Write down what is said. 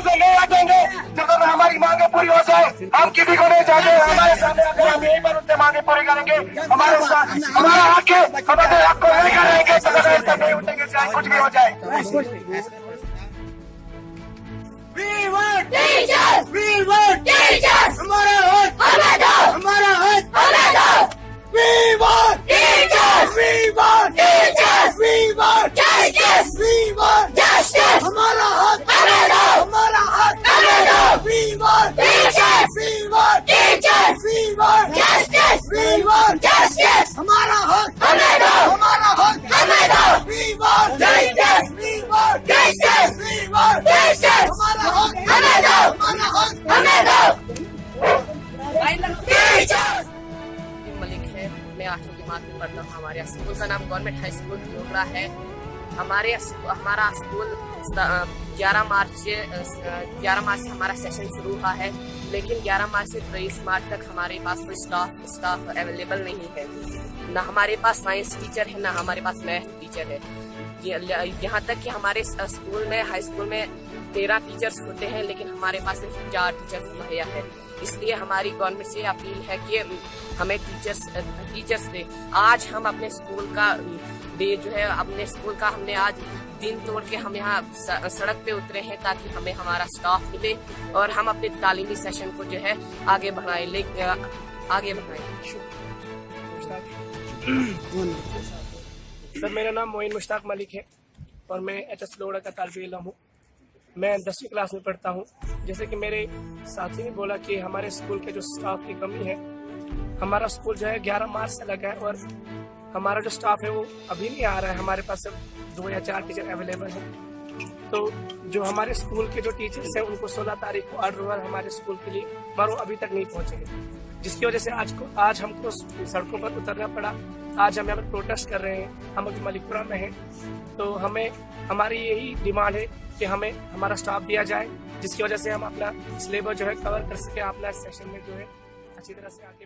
से ले आ जाएंगे जब तक हमारी मांगे पूरी हो जाए। हम किसी को नहीं चाहते, हमारे सामने आकर हम यही पर उनसे मांगे पूरी करेंगे। हमारे साथ हमारा हक है, हम अपने हक को लेकर रहेंगे, तक नहीं उठेंगे चाहे कुछ भी हो जाए। We want teachers! We want teachers! हमारा हक हमें दो! हमारा हक हमें दो! We want teachers! We want teachers! We want justice! We want justice! हमारा हक हमें दो! हमारा हक हमें दो! We want teachers! We want teachers! We want justice! We want justice! हमारा हक हमें दो! हमारा हक हमें दो! We want justice! We want justice! We want justice! हमारा हक हमें दो! हमारा हक हमें दो! Teachers! मलिक है, मैं 8वीं जमात में पढ़ता हूँ। हमारे स्कूल का नाम गवर्नमेंट हाई स्कूल लोगड़ा है। हमारा स्कूल 11 मार्च से हमारा सेशन शुरू हुआ है, लेकिन 11 मार्च से 23 मार्च तक हमारे पास कोई स्टाफ अवेलेबल नहीं है। ना हमारे पास साइंस टीचर है, ना हमारे पास मैथ टीचर है। यहाँ तक कि हमारे स्कूल में हाई स्कूल में 13 टीचर्स होते हैं, लेकिन हमारे पास सिर्फ 4 टीचर्स मुहैया है। इसलिए हमारी गवर्नमेंट से अपील है कि हमें टीचर्स दे। आज हम अपने स्कूल का हमने आज दिन तोड़ के हम यहाँ सड़क पे उतरे हैं ताकि हमें हमारा स्टाफ मिले और हम अपने तालीमी सेशन को जो है आगे बढ़ाएं। सर, मेरा नाम मोइन मुश्ताक मलिक है और मैं एचएस लोहड़ा का तालिब इल्म हूँ। मैं 10वीं क्लास में पढ़ता हूँ। जैसे कि मेरे साथी ने बोला कि हमारे स्कूल के जो स्टाफ की कमी है, हमारा स्कूल जो है 11 मार्च से लगा है और हमारा जो स्टाफ है वो अभी नहीं आ रहा है। हमारे पास सिर्फ 2 या 4 टीचर अवेलेबल हैं। तो जो हमारे स्कूल के जो टीचर्स हैं उनको 16 तारीख को ऑर्डर हुआ हमारे स्कूल के लिए, मगर वो अभी तक नहीं पहुंचे हैं, जिसकी वजह से आज हमको सड़कों पर उतरना पड़ा। आज हम यहाँ पर प्रोटेस्ट कर रहे हैं। हम अभी मलिकपुरा में हैं, तो हमारी यही डिमांड है कि हमें हमारा स्टाफ दिया जाए, जिसकी वजह से हम अपना सिलेबस जो है कवर कर सके, अपना सेशन में जो है अच्छी तरह से आगे